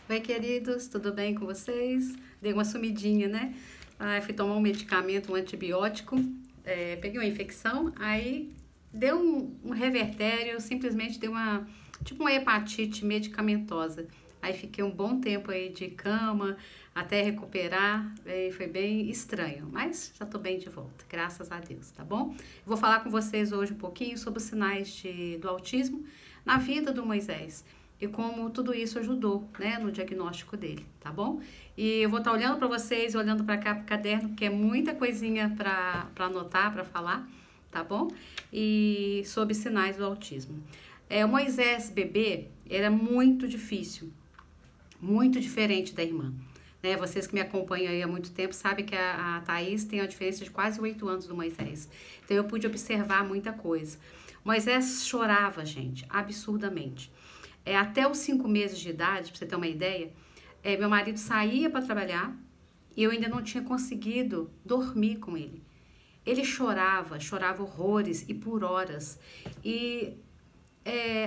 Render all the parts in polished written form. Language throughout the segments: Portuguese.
Oi, queridos, tudo bem com vocês? Dei uma sumidinha, né? Fui tomar um medicamento, um antibiótico, peguei uma infecção, aí deu um revertério, simplesmente deu tipo uma hepatite medicamentosa. Aí fiquei um bom tempo aí de cama, até recuperar, foi bem estranho, mas já tô bem de volta, graças a Deus, tá bom? Vou falar com vocês hoje um pouquinho sobre os sinais do autismo na vida do Moisés e como tudo isso ajudou, né, no diagnóstico dele, tá bom? E eu vou estar olhando para vocês, olhando para cá pro caderno, porque é muita coisinha para anotar, para falar, tá bom? E sobre sinais do autismo. O Moisés bebê era muito difícil, muito diferente da irmã. Né? Vocês que me acompanham aí há muito tempo sabem que a Thaís tem uma diferença de quase 8 anos do Moisés. Então eu pude observar muita coisa. Moisés chorava, gente, absurdamente. Até os 5 meses de idade, para você ter uma ideia, meu marido saía para trabalhar e eu ainda não tinha conseguido dormir com ele. Ele chorava horrores e por horas. E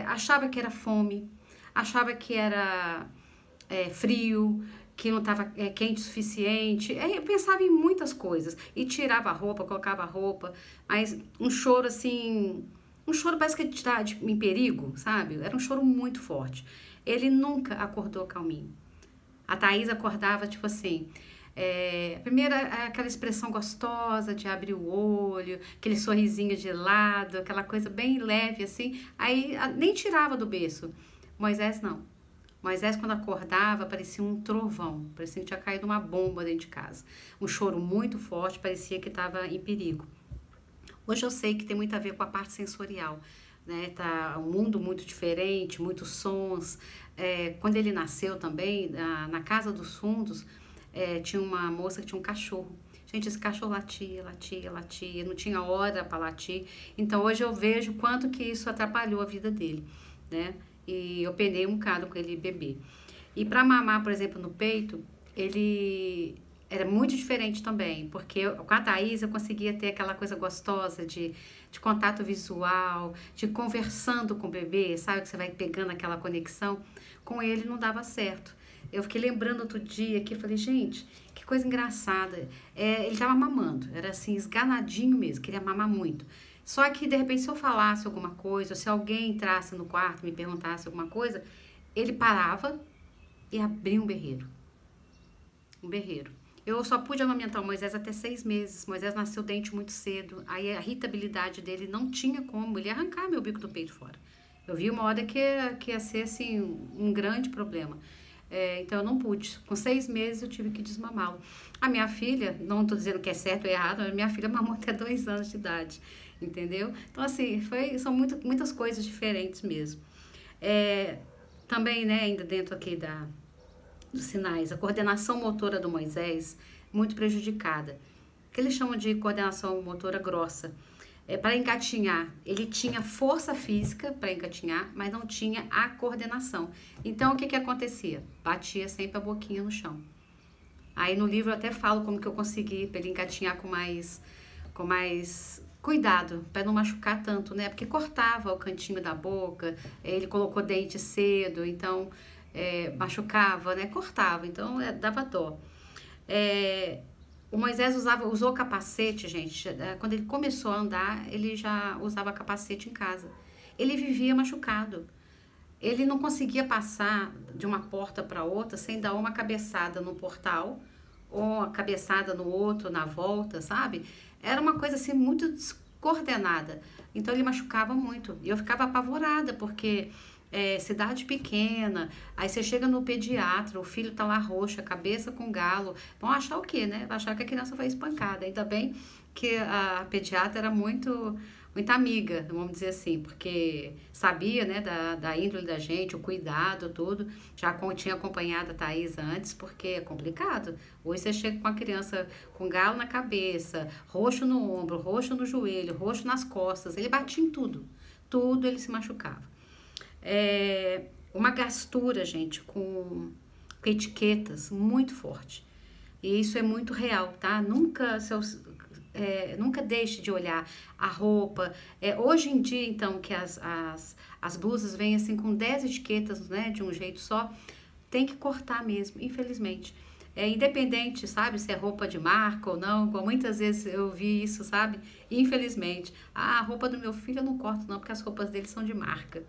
achava que era fome, achava que era frio, que não estava quente o suficiente. Eu pensava em muitas coisas. E tirava a roupa, colocava a roupa. Mas um choro assim... Um choro parece que ele está em perigo, sabe? Era um choro muito forte. Ele nunca acordou calminho. A Thaís acordava, tipo assim... primeiro, aquela expressão gostosa de abrir o olho, aquele sorrisinho de lado, aquela coisa bem leve, assim. Aí, nem tirava do berço. Moisés, não. Moisés, quando acordava, parecia um trovão. Parecia que tinha caído uma bomba dentro de casa. Um choro muito forte, parecia que estava em perigo. Hoje eu sei que tem muito a ver com a parte sensorial, né? Tá um mundo muito diferente, muitos sons. Quando ele nasceu também, na casa dos fundos, tinha uma moça que tinha um cachorro. Gente, esse cachorro latia, não tinha hora para latir. Então hoje eu vejo quanto que isso atrapalhou a vida dele, né? E eu penei um bocado com ele bebê. E para mamar, por exemplo, no peito, ele era muito diferente também, porque com a Thaís eu conseguia ter aquela coisa gostosa de contato visual, de conversando com o bebê, sabe? Que você vai pegando aquela conexão. Com ele não dava certo. Eu fiquei lembrando outro dia que eu falei, gente, que coisa engraçada. Ele tava mamando, era assim, esganadinho mesmo, queria mamar muito. Só que, de repente, se eu falasse alguma coisa, ou se alguém entrasse no quarto e me perguntasse alguma coisa, ele parava e abria um berreiro. Um berreiro. Eu só pude amamentar o Moisés até 6 meses. Moisés nasceu dente muito cedo. Aí a irritabilidade dele não tinha como. Ele ia arrancar meu bico do peito fora. Eu vi uma hora que ia ser, assim, um grande problema. Então eu não pude. Com 6 meses eu tive que desmamá-lo. A minha filha, não estou dizendo que é certo ou errado, a minha filha mamou até 2 anos de idade. Entendeu? Então, assim, são muitas coisas diferentes mesmo. Também, né, ainda dentro aqui dos sinais, a coordenação motora do Moisés muito prejudicada. O que eles chamam de coordenação motora grossa. Para engatinhar, ele tinha força física para engatinhar, mas não tinha a coordenação. Então, o que acontecia? Batia sempre a boquinha no chão. Aí no livro eu até falo como que eu consegui para ele engatinhar com mais cuidado, para não machucar tanto, né? Porque cortava o cantinho da boca, ele colocou dente cedo, então machucava, né? Cortava, então dava dó. O Moisés usou capacete, gente. Quando ele começou a andar, ele já usava capacete em casa. Ele vivia machucado. Ele não conseguia passar de uma porta para outra sem dar uma cabeçada no portal ou uma cabeçada no outro na volta, sabe? Era uma coisa assim muito descoordenada. Então ele machucava muito. E eu ficava apavorada, porque cidade pequena, aí você chega no pediatra, o filho tá lá roxo, a cabeça com galo, vão achar o quê, né? Vai achar que a criança foi espancada. Ainda bem que a pediatra era muito amiga, vamos dizer assim, porque sabia, né, da índole da gente, o cuidado, tudo. Já tinha acompanhado a Thaís antes, porque é complicado. Hoje você chega com a criança com galo na cabeça, roxo no ombro, roxo no joelho, roxo nas costas, ele batia em tudo ele se machucava. Uma gastura, gente, com etiquetas muito forte. E isso é muito real, tá? Nunca deixe de olhar a roupa. Hoje em dia, então, que as blusas vêm assim com 10 etiquetas, né, de um jeito só, tem que cortar mesmo, infelizmente. É independente, sabe, se é roupa de marca ou não, como muitas vezes eu vi isso, sabe? Infelizmente. Ah, a roupa do meu filho eu não corto não, porque as roupas dele são de marca.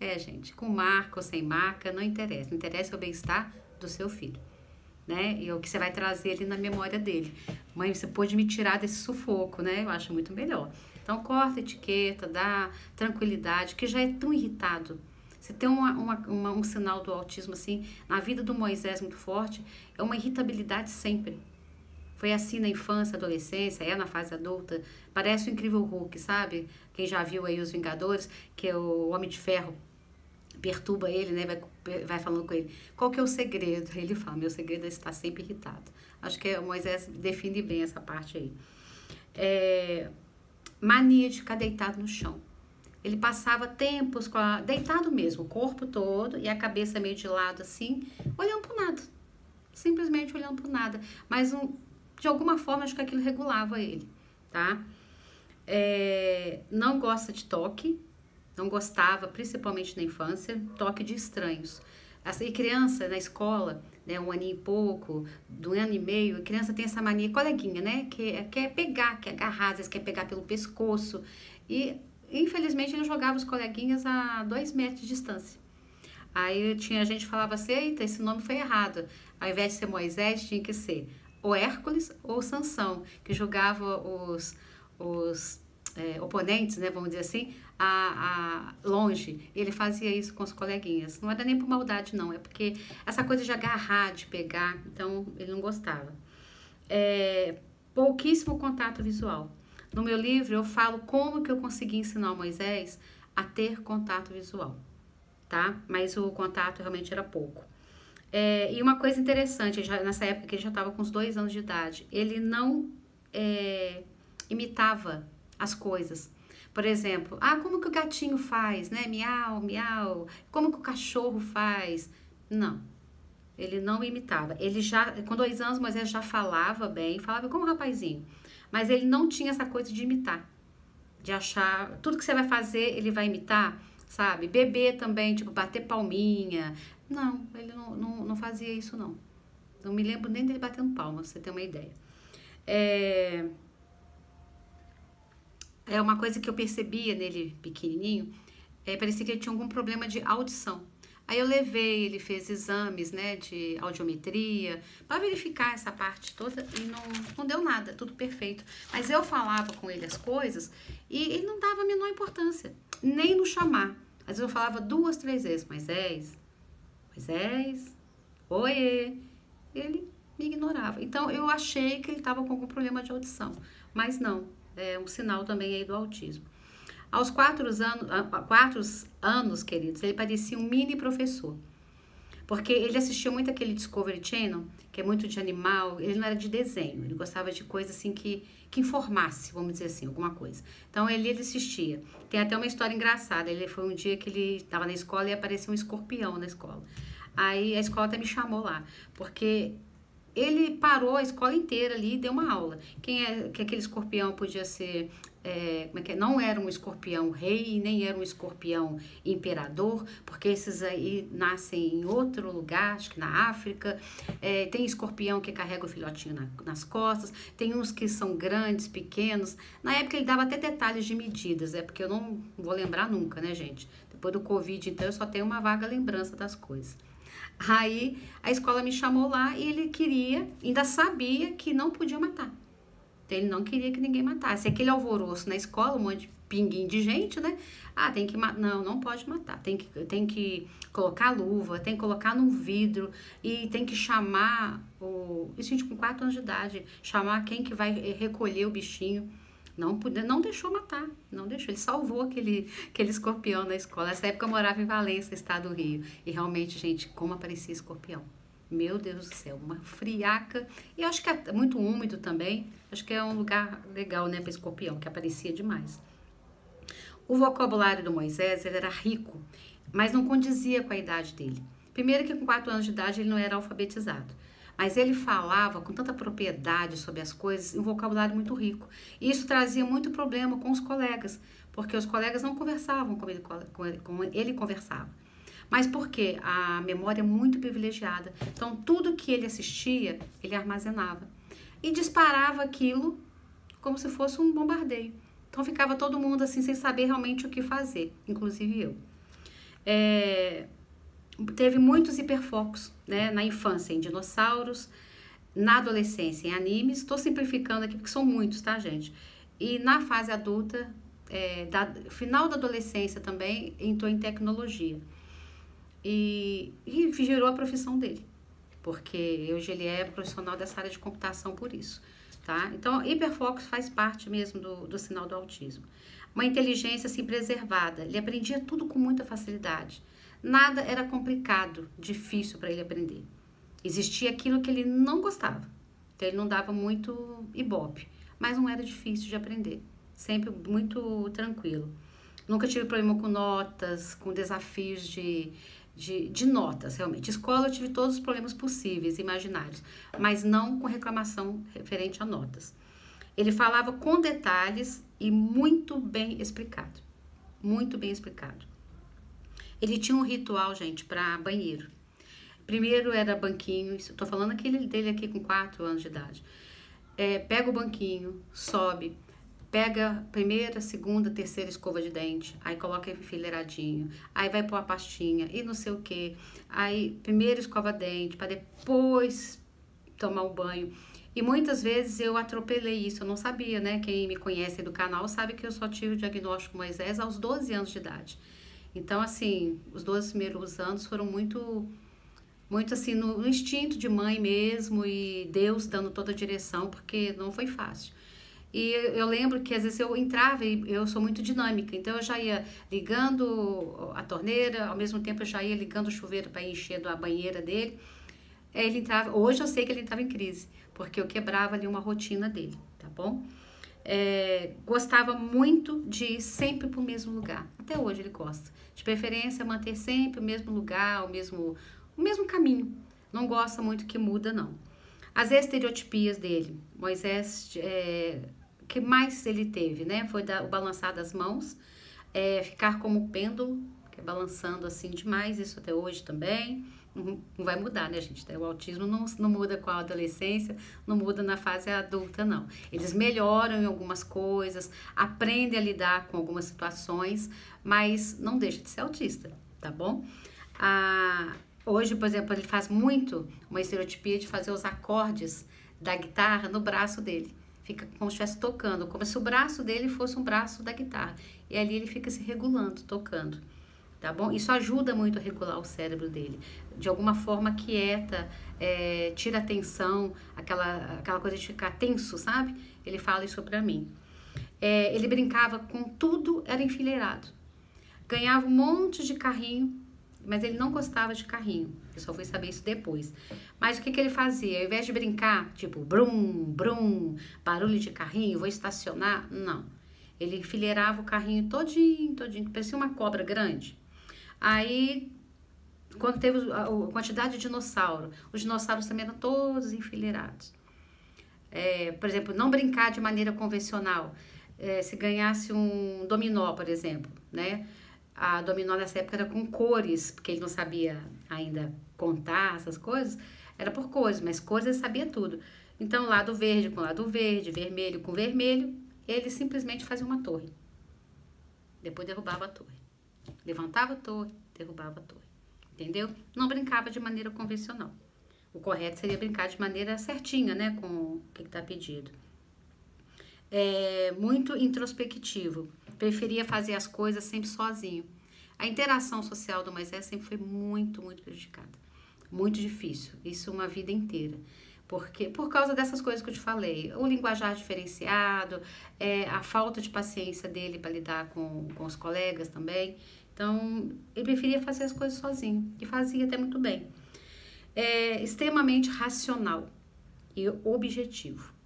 É, gente, com marca ou sem marca, não interessa. Não interessa o bem-estar do seu filho, né? E o que você vai trazer ali na memória dele. Mãe, você pôde me tirar desse sufoco, né? Eu acho muito melhor. Então, corta a etiqueta, dá tranquilidade, que já é tão irritado. Se tem um sinal do autismo, assim, na vida do Moisés muito forte, é uma irritabilidade sempre. Foi assim na infância, adolescência, é na fase adulta. Parece o Incrível Hulk, sabe? Quem já viu aí os Vingadores, que é o Homem de Ferro perturba ele, né? Vai falando com ele. Qual que é o segredo? Ele fala, meu segredo é estar sempre irritado. Acho que o Moisés define bem essa parte aí. Mania de ficar deitado no chão. Ele passava tempos deitado mesmo, o corpo todo e a cabeça meio de lado assim, olhando pro nada. Simplesmente olhando pro nada. Mas de alguma forma acho que aquilo regulava ele, tá? Não gosta de toque, não gostava, principalmente na infância, toque de estranhos. E criança na escola, né, 1 aninho e pouco, de 1 ano e meio, a criança tem essa mania, coleguinha, né, que quer pegar, quer agarrar, às vezes quer pegar pelo pescoço. E, infelizmente, ele jogava os coleguinhas a 2 metros de distância. Aí tinha gente que falava assim, eita, esse nome foi errado. Ao invés de ser Moisés, tinha que ser ou Hércules ou Sansão, que jogava os oponentes, né, vamos dizer assim, longe. Ele fazia isso com os coleguinhas. Não era nem por maldade, não. É porque essa coisa de agarrar, de pegar, então ele não gostava. Pouquíssimo contato visual. No meu livro eu falo como que eu consegui ensinar o Moisés a ter contato visual, tá? Mas o contato realmente era pouco. E uma coisa interessante, nessa época que ele já estava com uns 2 anos de idade, ele não imitava as coisas. Por exemplo, como que o gatinho faz, né? Miau, miau. Como que o cachorro faz? Não, ele não imitava. Ele já, com 2 anos, Moisés já falava bem, falava como um rapazinho. Mas ele não tinha essa coisa de imitar, de achar, tudo que você vai fazer, ele vai imitar, sabe? Beber também, tipo, bater palminha. Não, ele não fazia isso, não. Não me lembro nem dele batendo palma, pra você ter uma ideia. Uma coisa que eu percebia nele pequenininho, parecia que ele tinha algum problema de audição. Aí eu levei, ele fez exames, né, de audiometria, para verificar essa parte toda e não deu nada, tudo perfeito. Mas eu falava com ele as coisas e ele não dava a menor importância, nem no chamar. Às vezes eu falava 2, 3 vezes, Moisés, oiê, ele me ignorava. Então eu achei que ele estava com algum problema de audição, mas não, é um sinal também aí do autismo. Aos 4 anos, queridos, ele parecia um mini professor. Porque ele assistia muito aquele Discovery Channel, que é muito de animal, ele não era de desenho, ele gostava de coisa assim que informasse, vamos dizer assim, alguma coisa. Então ele assistia. Tem até uma história engraçada, ele foi um dia que ele estava na escola e apareceu um escorpião na escola. Aí a escola até me chamou lá, porque ele parou a escola inteira ali e deu uma aula. Que aquele escorpião podia ser... não era um escorpião rei e nem era um escorpião imperador, porque esses aí nascem em outro lugar, acho que na África. Tem escorpião que carrega o filhotinho nas costas, tem uns que são grandes, pequenos. Na época ele dava até detalhes de medidas, porque eu não vou lembrar nunca, né, gente? Depois do Covid, então, eu só tenho uma vaga lembrança das coisas. Aí a escola me chamou lá e ele ainda sabia que não podia matar. Então, ele não queria que ninguém matasse. Aquele alvoroço na escola, um monte de pinguim de gente, né? Tem que matar. Não pode matar. Tem que colocar luva, tem que colocar num vidro e tem que chamar isso, gente, com 4 anos de idade, chamar quem que vai recolher o bichinho. Não deixou matar, não deixou. Ele salvou aquele escorpião na escola. Nessa época eu morava em Valença, estado do Rio. E realmente, gente, como aparecia escorpião. Meu Deus do céu, uma friaca. E acho que é muito úmido também. Acho que é um lugar legal, né, para escorpião, que aparecia demais. O vocabulário do Moisés, ele era rico, mas não condizia com a idade dele. Primeiro que com 4 anos de idade ele não era alfabetizado. Mas ele falava com tanta propriedade sobre as coisas, um vocabulário muito rico. E isso trazia muito problema com os colegas, porque os colegas não conversavam como ele conversava. Mas por quê? A memória é muito privilegiada. Então, tudo que ele assistia, ele armazenava. E disparava aquilo como se fosse um bombardeio. Então, ficava todo mundo assim, sem saber realmente o que fazer, inclusive eu. Teve muitos hiperfocos, né, na infância em dinossauros, na adolescência em animes. Estou simplificando aqui porque são muitos, tá, gente? E na fase adulta, final da adolescência também, entrou em tecnologia. E gerou a profissão dele, porque hoje ele é profissional dessa área de computação por isso, tá? Então, hiperfoco faz parte mesmo do sinal do autismo. Uma inteligência assim preservada, ele aprendia tudo com muita facilidade. Nada era complicado, difícil para ele aprender. Existia aquilo que ele não gostava, então ele não dava muito ibope, mas não era difícil de aprender, sempre muito tranquilo. Nunca tive problema com notas, com desafios de notas, realmente. Escola eu tive todos os problemas possíveis, imaginários, mas não com reclamação referente a notas. Ele falava com detalhes e muito bem explicado. Muito bem explicado. Ele tinha um ritual, gente, para banheiro. Primeiro era banquinho, estou falando dele aqui com 4 anos de idade. Pega o banquinho, sobe, pega primeira, segunda, terceira escova de dente, aí coloca enfileiradinho, aí vai pôr a pastinha e não sei o que, aí primeiro escova dente, para depois tomar o banho. E muitas vezes eu atropelei isso, eu não sabia, né? Quem me conhece do canal sabe que eu só tive o diagnóstico Moisés aos 12 anos de idade. Então, assim, os 12 primeiros anos foram muito assim, no instinto de mãe mesmo, e Deus dando toda a direção, porque não foi fácil. E eu lembro que às vezes eu entrava e eu sou muito dinâmica, então eu já ia ligando a torneira, ao mesmo tempo eu já ia ligando o chuveiro para encher a banheira dele. Ele entrava, hoje eu sei que ele estava em crise, porque eu quebrava ali uma rotina dele, tá bom? Gostava muito de ir sempre para o mesmo lugar, até hoje ele gosta. De preferência manter sempre o mesmo lugar, o mesmo caminho. Não gosta muito que muda, não. As estereotipias dele, Moisés, que mais ele teve, né? Foi o balançar das mãos, ficar como pêndulo, que é balançando assim demais, isso até hoje também. Não vai mudar, né, gente? O autismo não muda com a adolescência, não muda na fase adulta, não. Eles melhoram em algumas coisas, aprendem a lidar com algumas situações, mas não deixa de ser autista, tá bom? Hoje, por exemplo, ele faz muito uma estereotipia de fazer os acordes da guitarra no braço dele. Fica como se estivesse tocando, como se o braço dele fosse um braço da guitarra. E ali ele fica se regulando, tocando. Tá bom? Isso ajuda muito a regular o cérebro dele. De alguma forma quieta, tira a tensão, aquela coisa de ficar tenso, sabe? Ele fala isso pra mim. Ele brincava com tudo, era enfileirado. Ganhava um monte de carrinho, mas ele não gostava de carrinho. Eu só fui saber isso depois. Mas o que ele fazia? Ao invés de brincar, tipo, brum, brum, barulho de carrinho, vou estacionar, não. Ele enfileirava o carrinho todinho, parecia uma cobra grande. Aí, quando teve a quantidade de dinossauro, os dinossauros também eram todos enfileirados. Por exemplo, não brincar de maneira convencional. Se ganhasse um dominó, por exemplo, né? A dominó nessa época era com cores, porque ele não sabia ainda contar essas coisas. Era por cores, mas cores ele sabia tudo. Então, lado verde com lado verde, vermelho com vermelho, ele simplesmente fazia uma torre. Depois derrubava a torre. Levantava a torre, derrubava a torre. Entendeu? Não brincava de maneira convencional. O correto seria brincar de maneira certinha, né? Com o que está pedido. Muito introspectivo. Preferia fazer as coisas sempre sozinho. A interação social do Moisés sempre foi muito, muito prejudicada. Muito difícil. Isso uma vida inteira. Por causa dessas coisas que eu te falei. O linguajar diferenciado, a falta de paciência dele para lidar com os colegas também. Então, ele preferia fazer as coisas sozinho. E fazia até muito bem. Extremamente racional e objetivo.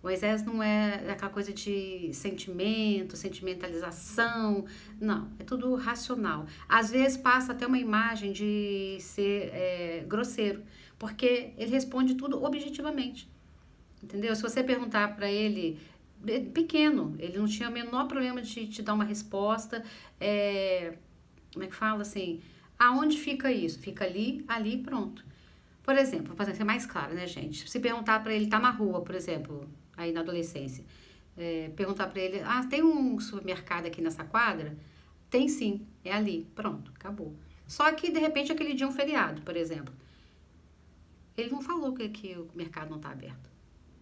Moisés não é aquela coisa de sentimento, sentimentalização, não, é tudo racional. Às vezes passa até uma imagem de ser grosseiro, porque ele responde tudo objetivamente, entendeu? Se você perguntar para ele, pequeno, ele não tinha o menor problema de te dar uma resposta, como é que fala assim, Aonde fica isso? Fica ali, ali, pronto. Por exemplo, para ser mais claro, né, gente? Se perguntar para ele, tá na rua, por exemplo, aí na adolescência, perguntar para ele, tem um supermercado aqui nessa quadra? Tem sim, é ali, pronto, acabou. Só que, de repente, aquele dia é um feriado, por exemplo. Ele não falou que o mercado não está aberto.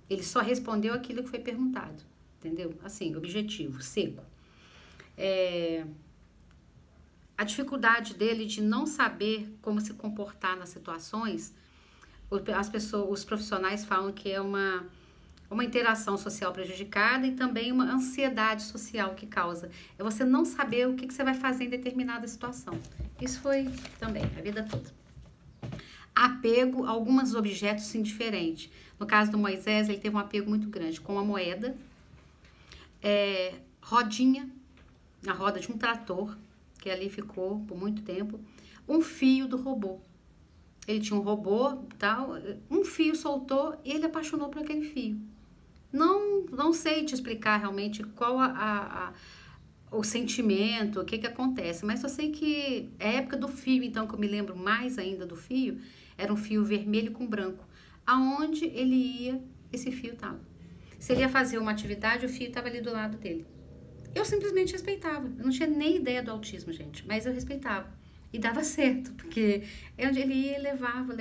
Ele só respondeu aquilo que foi perguntado, entendeu? Assim, objetivo, seco. A dificuldade dele de não saber como se comportar nas situações, os profissionais falam que é uma interação social prejudicada e também uma ansiedade social que causa. É você não saber o que você vai fazer em determinada situação. Isso foi também a vida toda. Apego a alguns objetos indiferentes. No caso do Moisés, ele teve um apego muito grande com a moeda, rodinha, a roda de um trator, que ali ficou por muito tempo, um fio do robô. Ele tinha um robô, tal, um fio soltou e ele apaixonou por aquele fio. Não sei te explicar realmente qual o sentimento, o que acontece, mas eu sei que a época do fio, então, que eu me lembro mais ainda do fio, era um fio vermelho com branco. Aonde ele ia, esse fio estava. Se ele ia fazer uma atividade, o fio estava ali do lado dele. Eu simplesmente respeitava. Eu não tinha nem ideia do autismo, gente, mas eu respeitava. E dava certo, porque onde ele ia, levava.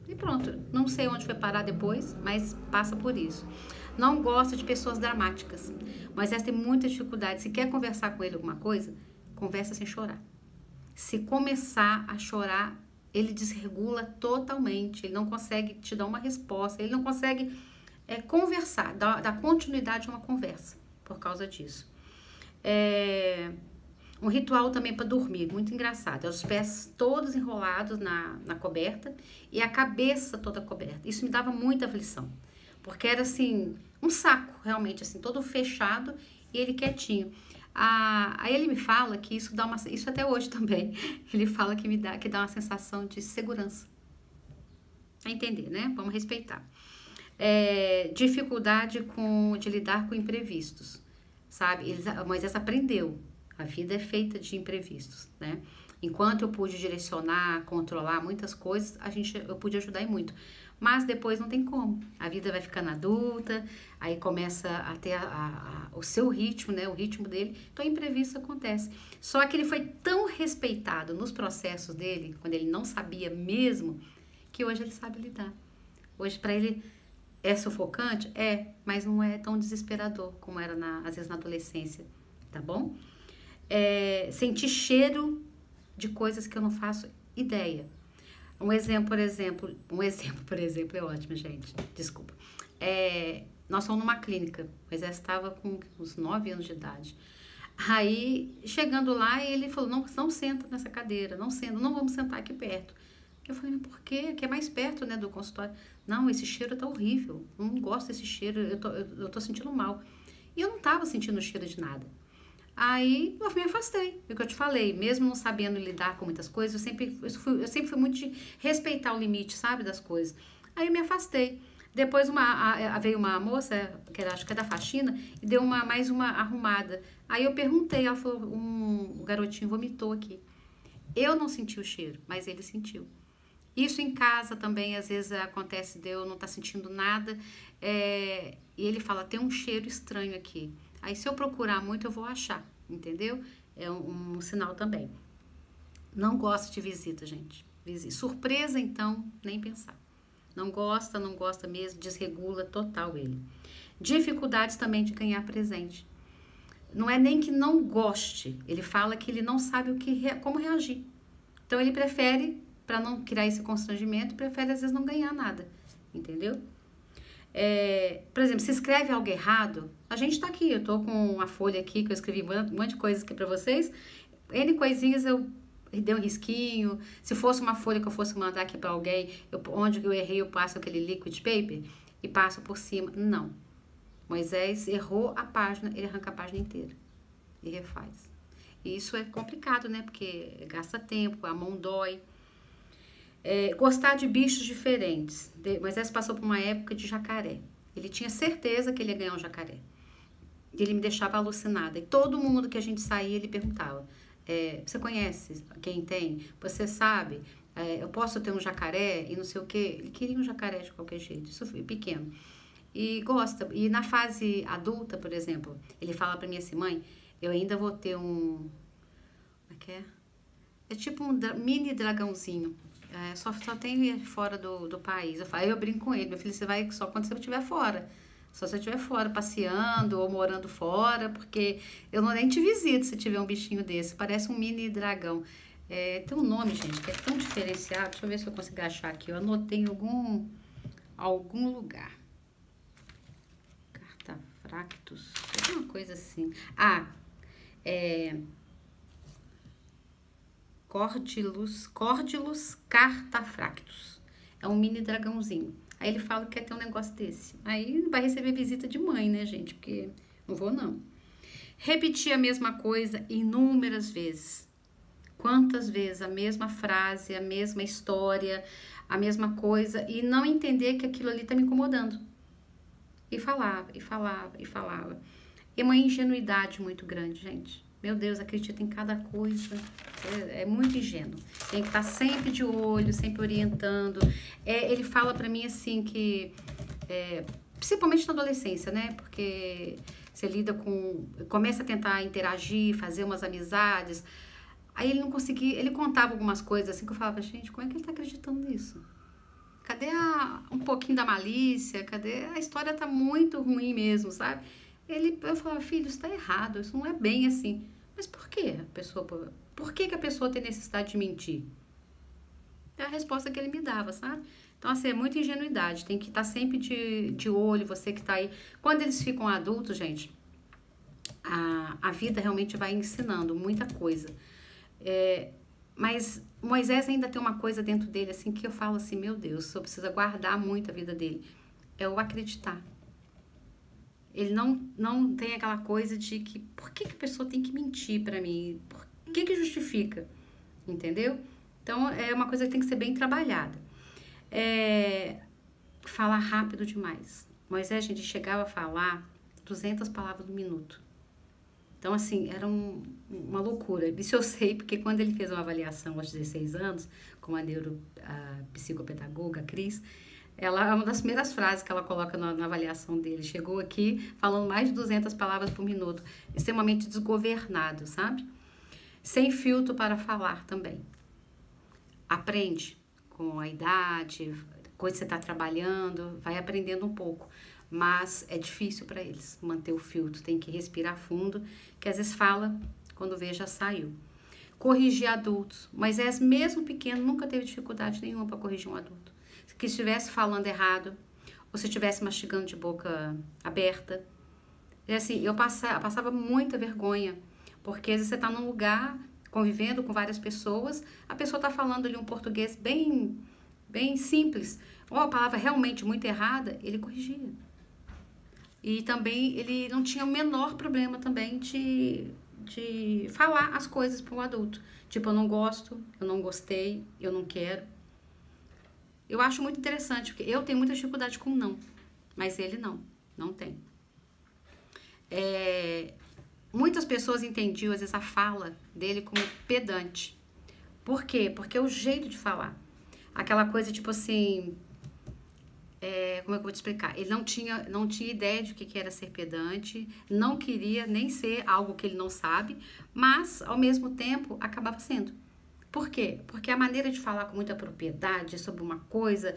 E pronto. Não sei onde foi parar depois, mas passa por isso. Não gosta de pessoas dramáticas. Mas essa tem muita dificuldade. Se quer conversar com ele alguma coisa, conversa sem chorar. Se começar a chorar, ele desregula totalmente. Ele não consegue te dar uma resposta. Ele não consegue conversar, dar continuidade a uma conversa por causa disso. Um ritual também para dormir, muito engraçado. É os pés todos enrolados na coberta e a cabeça toda coberta. Isso me dava muita aflição, porque era assim, um saco, realmente, assim, todo fechado e ele quietinho. Aí ele me fala que isso dá isso até hoje também, ele fala que dá uma sensação de segurança. A entender, né? Vamos respeitar. Dificuldade de lidar com imprevistos, sabe? Moisés aprendeu. A vida é feita de imprevistos, né? Enquanto eu pude direcionar, controlar muitas coisas, eu pude ajudar em muito. Mas depois não tem como. A vida vai ficando adulta, aí começa a ter o seu ritmo, né? O ritmo dele. Então, imprevisto acontece. Só que ele foi tão respeitado nos processos dele, quando ele não sabia mesmo, que hoje ele sabe lidar. Hoje, para ele, é sufocante? Mas não é tão desesperador como era, às vezes, na adolescência, tá bom? Sentir cheiro de coisas que eu não faço ideia. Um exemplo, por exemplo, é ótimo, gente. Desculpa. Nós fomos numa clínica, mas ela estava com uns 9 anos de idade. Aí, chegando lá, ele falou, não senta nessa cadeira, não vamos sentar aqui perto. Eu falei, mas por quê? Que é mais perto, né, do consultório. Não, esse cheiro tá horrível, eu não gosto desse cheiro, eu tô sentindo mal. E eu não tava sentindo cheiro de nada. Aí eu me afastei, o que eu te falei, mesmo não sabendo lidar com muitas coisas, eu sempre fui muito de respeitar o limite, sabe, das coisas. Aí eu me afastei. Depois veio uma moça, acho que é da faxina, e deu mais uma arrumada. Aí eu perguntei, ela falou, o garotinho vomitou aqui. Eu não senti o cheiro, mas ele sentiu. Isso em casa também, às vezes acontece de eu não estar sentindo nada, e ele fala, tem um cheiro estranho aqui. Aí, se eu procurar muito, eu vou achar, entendeu? É um sinal também. Não gosta de visita, gente. Surpresa, então, nem pensar. Não gosta mesmo, desregula total ele. Dificuldades também de ganhar presente. Não é nem que não goste, ele fala que ele não sabe como reagir. Então, ele prefere, para não criar esse constrangimento, prefere, às vezes, não ganhar nada, entendeu? Por exemplo, se escreve algo errado, a gente tá aqui, eu tô com uma folha aqui que eu escrevi um monte de coisas aqui pra vocês, N coisinhas eu dei um risquinho, se fosse uma folha que eu fosse mandar aqui pra alguém, onde eu errei eu passo aquele liquid paper e passo por cima, não. Moisés errou a página, ele arranca a página inteira e refaz. E isso é complicado, né, porque gasta tempo, a mão dói. Gostar de bichos diferentes. Moisés passou por uma época de jacaré. Ele tinha certeza que ele ia ganhar um jacaré. Ele me deixava alucinada. E todo mundo que a gente saía, ele perguntava, Você conhece quem tem? Você sabe? Eu posso ter um jacaré e não sei o quê. Ele queria um jacaré de qualquer jeito. Isso foi pequeno. E gosta. E na fase adulta, por exemplo, ele fala pra mim assim, mãe, eu ainda vou ter um... Como é que é? É tipo um mini dragãozinho. Só tem fora do país. Eu brinco com ele, meu filho, você vai só quando você estiver fora. Só se você estiver fora, passeando ou morando fora, porque eu não nem te visito se tiver um bichinho desse. Parece um mini dragão. Tem um nome, gente, que é tão diferenciado. Deixa eu ver se eu consigo achar aqui. Eu anotei em algum lugar. Cartafractus. Alguma coisa assim. Cordylus cartafractus. É um mini dragãozinho. Aí ele fala que quer ter um negócio desse. Aí vai receber visita de mãe, né, gente? Porque não vou, não. Repetir a mesma coisa inúmeras vezes. Quantas vezes a mesma frase, a mesma história, a mesma coisa, e não entender que aquilo ali tá me incomodando. E falava, e falava, e falava. É uma ingenuidade muito grande, gente. Meu Deus, acredita em cada coisa. É muito ingênuo. Tem que estar sempre de olho, sempre orientando. Ele fala pra mim assim que... principalmente na adolescência, né? Porque você lida com... Começa a tentar interagir, fazer umas amizades. Aí ele não conseguia... Ele contava algumas coisas assim que eu falava, gente, como é que ele tá acreditando nisso? Cadê um pouquinho da malícia? Cadê... A história tá muito ruim mesmo, sabe? Eu falava, filho, isso tá errado, isso não é bem assim. Mas por que a pessoa tem necessidade de mentir? É a resposta que ele me dava, sabe? Então, assim, é muita ingenuidade. Tem que estar sempre de olho, você que tá aí. Quando eles ficam adultos, gente, a vida realmente vai ensinando muita coisa. Mas Moisés ainda tem uma coisa dentro dele, assim, que eu falo assim, meu Deus, só precisa guardar muito a vida dele. É o acreditar. Ele não tem aquela coisa de que... Por que a pessoa tem que mentir pra mim? Por que justifica? Entendeu? Então, é uma coisa que tem que ser bem trabalhada. Falar rápido demais. Moisés, a gente chegava a falar 200 palavras no minuto. Então, assim, era uma loucura. Isso eu sei, porque quando ele fez uma avaliação aos 16 anos, com a neuropsicopedagoga, Cris, é uma das primeiras frases que ela coloca na avaliação dele. Chegou aqui falando mais de 200 palavras por minuto. Extremamente desgovernado, sabe? Sem filtro para falar também. Aprende com a idade, coisa que você está trabalhando, vai aprendendo um pouco. Mas é difícil para eles manter o filtro. Tem que respirar fundo, que às vezes fala, quando vê já saiu. Corrigir adultos. Moisés, mesmo pequeno, nunca teve dificuldade nenhuma para corrigir um adulto. Que estivesse falando errado, ou se estivesse mastigando de boca aberta. E assim, eu passava muita vergonha, porque às vezes você está num lugar, convivendo com várias pessoas, a pessoa está falando ali um português bem simples, ou a palavra realmente muito errada, ele corrigia. E também ele não tinha o menor problema também de falar as coisas para um adulto. Tipo, eu não gosto, eu não gostei, eu não quero. Eu acho muito interessante, porque eu tenho muita dificuldade com não, mas ele não tem. Muitas pessoas entendiam, às vezes, a fala dele como pedante. Por quê? Porque é o jeito de falar. Aquela coisa, tipo assim... como é que eu vou te explicar? Ele não tinha ideia de o que era ser pedante, não queria nem ser algo que ele não sabe, mas, ao mesmo tempo, acabava sendo. Por quê? Porque a maneira de falar com muita propriedade sobre uma coisa,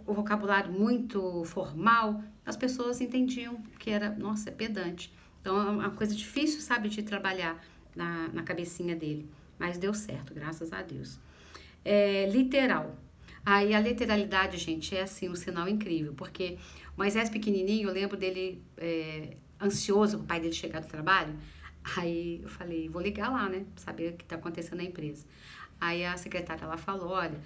o vocabulário muito formal, as pessoas entendiam que era, nossa, é pedante. Então, é uma coisa difícil, sabe, de trabalhar na cabecinha dele. Mas deu certo, graças a Deus. Literal. Aí a literalidade, gente, é assim, um sinal incrível. Porque Moisés pequenininho, eu lembro dele ansioso, o pai dele chegar do trabalho. Aí eu falei, vou ligar lá, né, pra saber o que tá acontecendo na empresa. Aí a secretária lá falou, olha,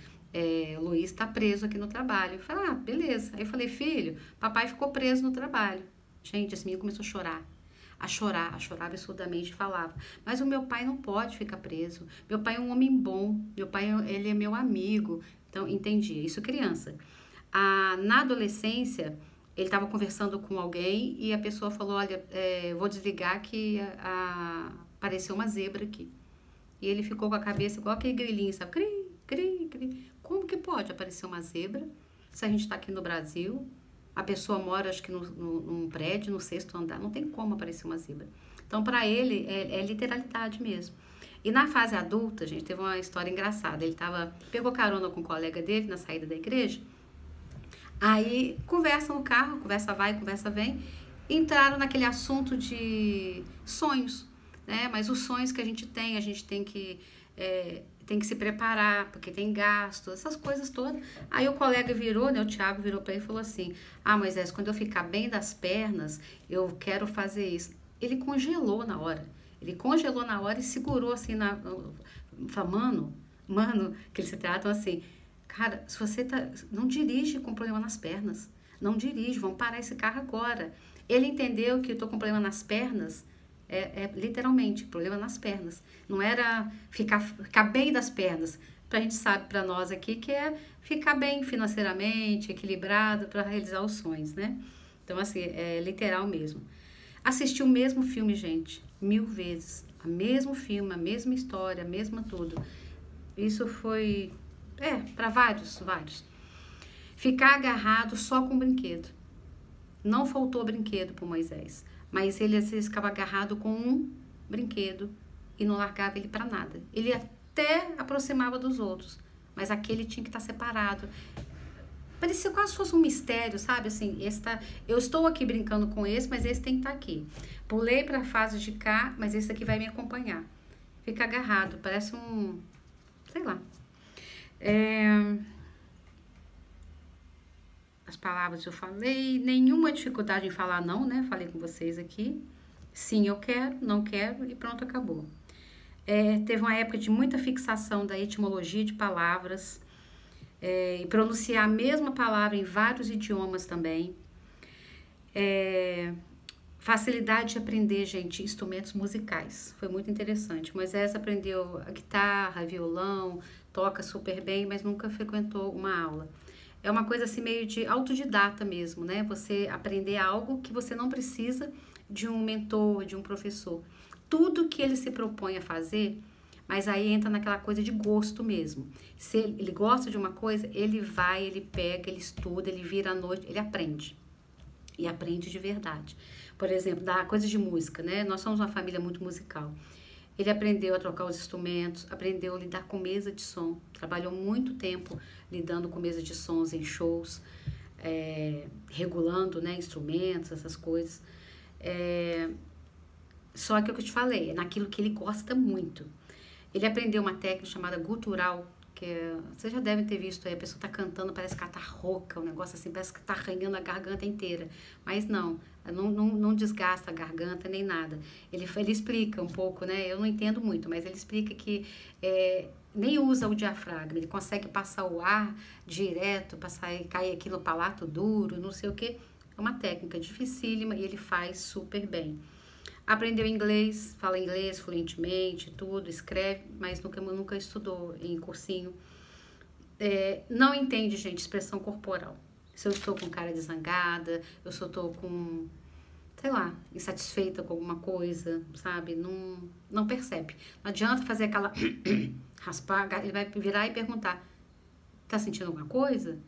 o Luiz tá preso aqui no trabalho. Eu falei, beleza. Aí eu falei, filho, papai ficou preso no trabalho. Gente, esse menino começou a chorar absurdamente, e falava, mas o meu pai não pode ficar preso. Meu pai é um homem bom, meu pai, ele é meu amigo. Então, entendi, isso criança. Na adolescência... Ele estava conversando com alguém e a pessoa falou, olha, vou desligar que apareceu uma zebra aqui. e ele ficou com a cabeça igual aquele grilinho, sabe? Cri, cri, cri. Como que pode aparecer uma zebra se a gente está aqui no Brasil? A pessoa mora, acho que num prédio, no 6º andar, não tem como aparecer uma zebra. Então, para ele, é literalidade mesmo. E na fase adulta, gente, teve uma história engraçada. Ele pegou carona com um colega dele na saída da igreja. Aí, conversa no carro, conversa vai, conversa vem. Entraram naquele assunto de sonhos, né? Mas os sonhos que a gente tem que se preparar, porque tem gasto, essas coisas todas. Aí o colega virou, né? O Thiago virou para ele e falou assim: ah, Moisés, quando eu ficar bem das pernas, eu quero fazer isso. Ele congelou na hora. Ele congelou na hora e segurou assim, falou, mano, que eles se tratam assim, cara, se você não dirige com problema nas pernas, não dirige, vamos parar esse carro agora. Ele entendeu que eu tô com problema nas pernas, literalmente, problema nas pernas. Não era ficar bem das pernas. A gente sabe, para nós aqui, que é ficar bem financeiramente, equilibrado para realizar os sonhos, né? Então, assim, é literal mesmo. Assisti o mesmo filme, gente, 1000 vezes. O mesmo filme, a mesma história, a mesma tudo. Isso foi, para vários. Ficar agarrado só com brinquedo. Não faltou brinquedo para Moisés, mas ele às vezes ficava agarrado com um brinquedo e não largava ele para nada. Ele até aproximava dos outros, mas aquele tinha que estar separado. Parecia quase se fosse um mistério, sabe? Assim, eu estou aqui brincando com esse, mas esse tem que estar aqui. Pulei para a fase de cá, mas esse aqui vai me acompanhar. Fica agarrado, parece sei lá. As palavras eu falei, nenhuma dificuldade em falar não, né? Falei com vocês aqui. Sim, eu quero, não quero e pronto, acabou. Teve uma época de muita fixação da etimologia de palavras, e pronunciar a mesma palavra em vários idiomas também. Facilidade de aprender, gente, instrumentos musicais. Foi muito interessante. Moisés aprendeu a guitarra, violão, toca super bem, mas nunca frequentou uma aula. É uma coisa assim meio de autodidata mesmo, né? Você aprender algo que você não precisa de um mentor, de um professor. Tudo que ele se propõe a fazer, mas aí entra naquela coisa de gosto mesmo. Se ele gosta de uma coisa, ele vai, ele pega, ele estuda, ele vira à noite, ele aprende. E aprende de verdade. Por exemplo, da coisa de música, né? Nós somos uma família muito musical. Ele aprendeu a trocar os instrumentos, aprendeu a lidar com mesa de som. Trabalhou muito tempo lidando com mesa de sons em shows, regulando, né, instrumentos, essas coisas. Só que é o que eu te falei, é naquilo que ele gosta muito. Ele aprendeu uma técnica chamada gutural, vocês já devem ter visto aí, a pessoa tá cantando, parece que ela tá rouca, um negócio assim, parece que tá arranhando a garganta inteira. Mas não desgasta a garganta nem nada. Ele explica um pouco, né? Eu não entendo muito, mas ele explica que nem usa o diafragma, ele consegue passar o ar direto, cair aqui no palato duro, não sei o que. É uma técnica dificílima e ele faz super bem. Aprendeu inglês, fala inglês fluentemente, tudo, escreve, mas nunca estudou em cursinho. Não entende, gente, expressão corporal. Se eu estou com cara de zangada, se eu estou com, sei lá, insatisfeita com alguma coisa, sabe? Não percebe. Não adianta fazer aquela raspar, ele vai virar e perguntar: tá sentindo alguma coisa?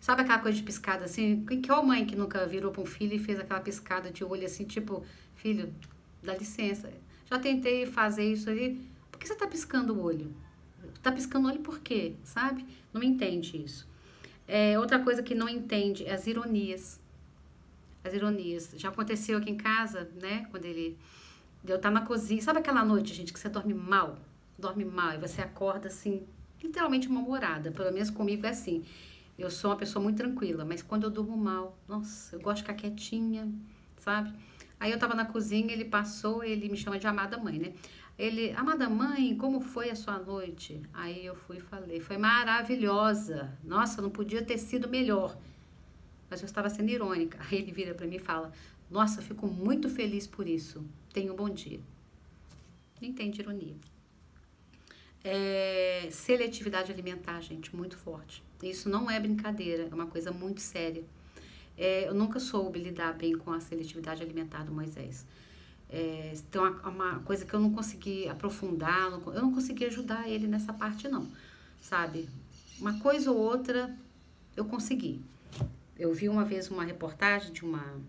Sabe aquela coisa de piscada assim? Que mãe que nunca virou para um filho e fez aquela piscada de olho assim, tipo, filho, dá licença, já tentei fazer isso ali, por que você tá piscando o olho? Tá piscando o olho por quê? Sabe? Não entende isso. Outra coisa que não entende é as ironias. As ironias. Já aconteceu aqui em casa, né? Quando eu estar na cozinha. Sabe aquela noite, gente, que você dorme mal? Dorme mal e você acorda assim, literalmente mal-humorada. Pelo menos comigo é assim. Eu sou uma pessoa muito tranquila, mas quando eu durmo mal, nossa, eu gosto de ficar quietinha, sabe? Aí eu tava na cozinha, ele passou, ele me chama de amada mãe, né? Ele, amada mãe, como foi a sua noite? Aí eu fui e falei, foi maravilhosa. Nossa, não podia ter sido melhor. Mas eu estava sendo irônica. Aí ele vira pra mim e fala, nossa, eu fico muito feliz por isso. Tenha um bom dia. Não entende ironia. Seletividade alimentar, gente, muito forte. Isso não é brincadeira, é uma coisa muito séria. Eu nunca soube lidar bem com a seletividade alimentar do Moisés. Então, uma coisa que eu não consegui aprofundar, eu não consegui ajudar ele nessa parte não, sabe? Uma coisa ou outra eu consegui. Eu vi uma vez uma reportagem de uma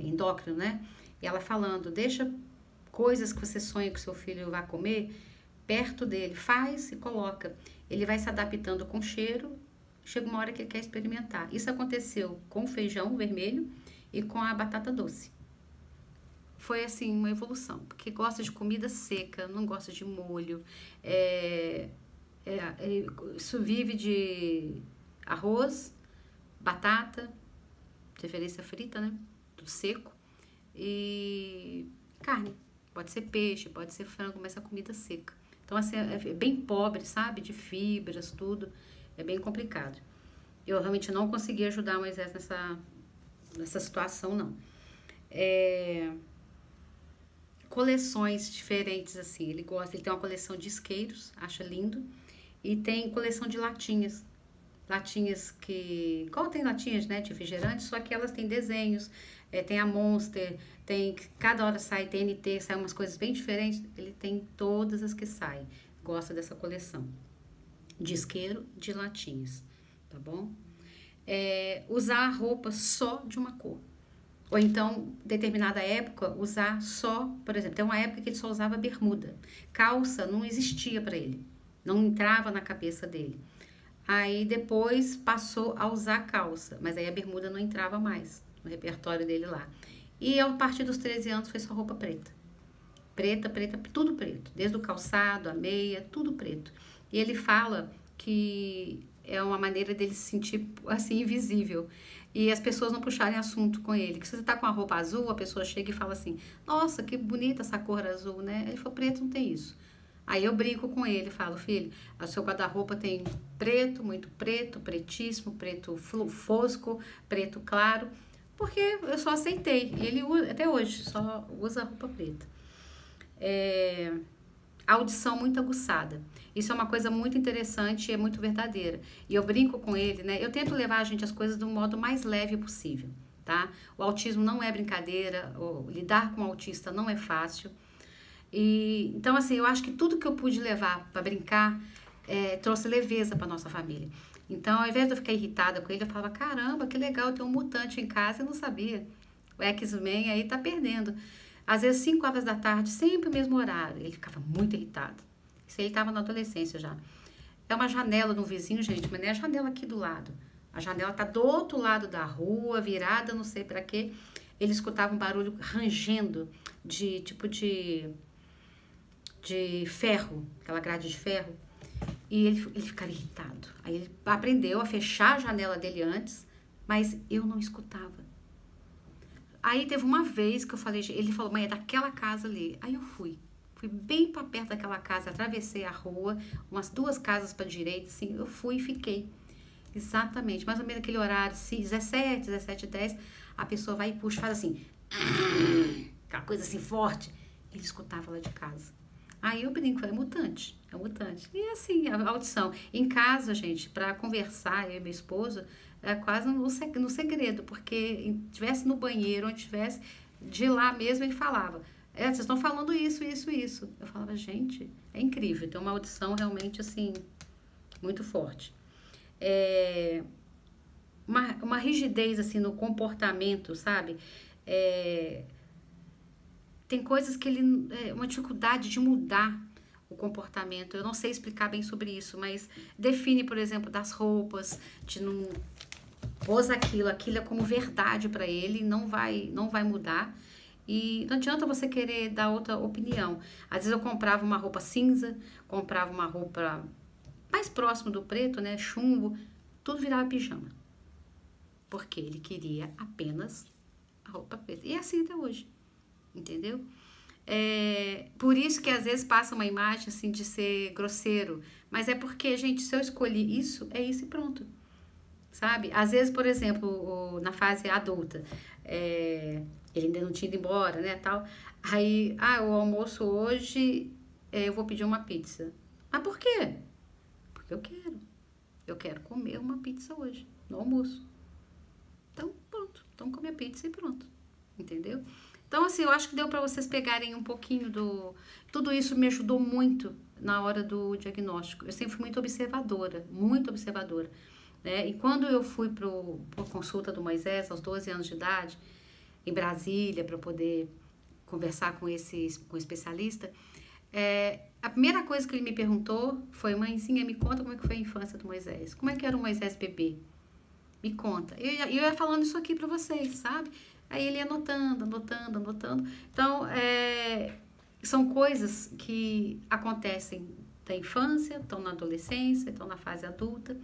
endócrino, né? E ela falando, deixa coisas que você sonha que seu filho vai comer perto dele, faz e coloca. Ele vai se adaptando com cheiro, chega uma hora que ele quer experimentar. Isso aconteceu com o feijão vermelho e com a batata doce. Foi assim, uma evolução, porque gosta de comida seca, não gosta de molho, isso vive de arroz, batata, preferência frita, né? Tudo seco, e carne. Pode ser peixe, pode ser frango, mas é comida seca. Então, assim, é bem pobre, sabe? De fibras, tudo. É bem complicado. Eu realmente não consegui ajudar Moisés nessa situação, não. Coleções diferentes, assim. Ele tem uma coleção de isqueiros, acha lindo. E tem coleção de latinhas. Latinhas que... Igual tem latinhas, né, de refrigerante, só que elas têm desenhos. Tem a Monster, cada hora sai TNT, sai umas coisas bem diferentes. Ele tem todas as que saem. Gosta dessa coleção. De isqueiro, de latinhas. Tá bom? Usar a roupa só de uma cor. Ou então, determinada época, usar só, por exemplo, tem uma época que ele só usava bermuda. Calça não existia para ele. Não entrava na cabeça dele. Aí depois passou a usar calça, mas aí a bermuda não entrava mais no repertório dele lá. E a partir dos 13 anos foi só roupa preta. Preta, tudo preto. Desde o calçado, a meia, tudo preto. E ele fala que é uma maneira dele se sentir assim invisível. E as pessoas não puxarem assunto com ele. Que se você tá com a roupa azul, a pessoa chega e fala assim, nossa, que bonita essa cor azul, né? Ele falou, preto não tem isso. Aí eu brinco com ele, falo, filho, o seu guarda-roupa tem preto, muito preto, pretíssimo, preto fosco, preto claro, porque eu só aceitei. E ele usa, até hoje, só usa roupa preta. Audição muito aguçada. Isso é uma coisa muito interessante e é muito verdadeira. E eu brinco com ele, né? Eu tento levar a gente as coisas do modo mais leve possível, tá? O autismo não é brincadeira, lidar com o autista não é fácil. Então, assim, eu acho que tudo que eu pude levar para brincar trouxe leveza para nossa família. Então, ao invés de eu ficar irritada com ele, eu falava, caramba, que legal, tem um mutante em casa, eu não sabia. O X-Men aí tá perdendo. Às vezes, 5 horas da tarde, sempre o mesmo horário. Ele ficava muito irritado. Isso aí ele tava na adolescência já. É uma janela de um vizinho, gente, mas não é a janela aqui do lado. A janela tá do outro lado da rua, virada, não sei para quê. Ele escutava um barulho rangendo de ferro, aquela grade de ferro, e ele ficava irritado. Aí ele aprendeu a fechar a janela dele antes, mas eu não escutava. Aí teve uma vez que eu falei, ele falou, mãe, é daquela casa ali. Aí eu fui bem para perto daquela casa, atravessei a rua, umas 2 casas para direita, assim, eu fui e fiquei. Exatamente, mais ou menos aquele horário, assim, 17h10, a pessoa vai e puxa, faz assim, aquela coisa assim forte. Ele escutava lá de casa. Aí eu brinco, é mutante. E assim, a audição. Em casa, gente, para conversar, eu e meu esposo, é quase no segredo, porque estivesse no banheiro, onde estivesse, de lá mesmo ele falava, vocês estão falando isso. Eu falava, gente, é incrível. Tem uma audição realmente, assim, muito forte. Uma rigidez, assim, no comportamento, sabe? Tem coisas que uma dificuldade de mudar o comportamento. Eu não sei explicar bem sobre isso, mas define, por exemplo, das roupas, de não pôs aquilo é como verdade para ele, não vai mudar. E não adianta você querer dar outra opinião. Às vezes eu comprava uma roupa cinza, comprava uma roupa mais próximo do preto, né, chumbo, tudo virava pijama. Porque ele queria apenas a roupa preta. E é assim até hoje. Entendeu? Por isso que às vezes passa uma imagem assim de ser grosseiro, mas é porque, gente, se eu escolhi isso, é isso e pronto, sabe? Às vezes, por exemplo, na fase adulta, ele ainda não tinha ido embora, né, tal, aí, o almoço hoje, eu vou pedir uma pizza. Mas por quê? Porque eu quero comer uma pizza hoje, no almoço. Então, pronto, então come a pizza e pronto, entendeu? Então, assim, eu acho que deu para vocês pegarem um pouquinho do... Tudo isso me ajudou muito na hora do diagnóstico. Eu sempre fui muito observadora, né? E quando eu fui para a consulta do Moisés, aos 12 anos de idade, em Brasília, para poder conversar com com o especialista, a primeira coisa que ele me perguntou foi: mãezinha, me conta como é que foi a infância do Moisés. Como é que era o Moisés bebê? Me conta. Eu ia falando isso aqui para vocês, sabe? Aí ele ia anotando. Então, são coisas que acontecem da infância, estão na adolescência, estão na fase adulta.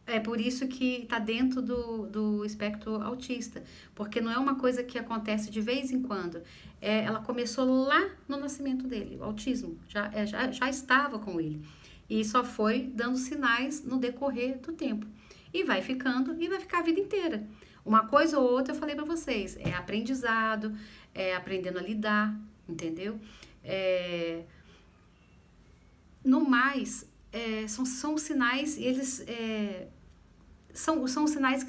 É por isso que está dentro do espectro autista, porque não é uma coisa que acontece de vez em quando. Ela começou lá no nascimento dele, o autismo já estava com ele, e só foi dando sinais no decorrer do tempo. E vai ficando, e vai ficar a vida inteira. Uma coisa ou outra eu falei para vocês, é aprendizado, é aprendendo a lidar, entendeu? No mais, são sinais, eles... São sinais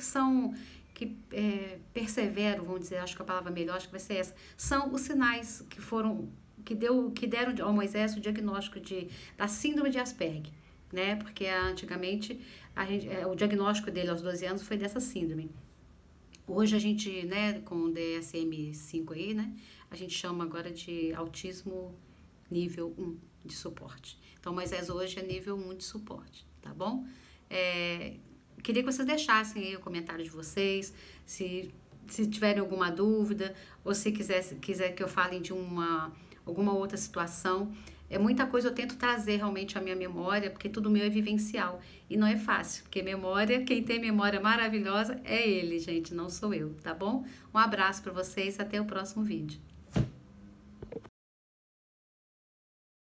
que perseveram, vamos dizer, acho que a palavra melhor, acho que vai ser essa. São os sinais que deram ao Moisés o diagnóstico da síndrome de Asperger, né? Porque antigamente o diagnóstico dele aos 12 anos foi dessa síndrome. Hoje a gente, né, com o DSM-5 aí, né, a gente chama agora de autismo nível 1 de suporte. Então, Moisés hoje é nível 1 de suporte, tá bom? Queria que vocês deixassem aí o comentário de vocês, se tiverem alguma dúvida, ou se quiser que eu fale de alguma outra situação. Muita coisa eu tento trazer realmente à minha memória, porque tudo meu é vivencial. E não é fácil, porque quem tem memória maravilhosa é ele, gente, não sou eu, tá bom? Um abraço para vocês, até o próximo vídeo.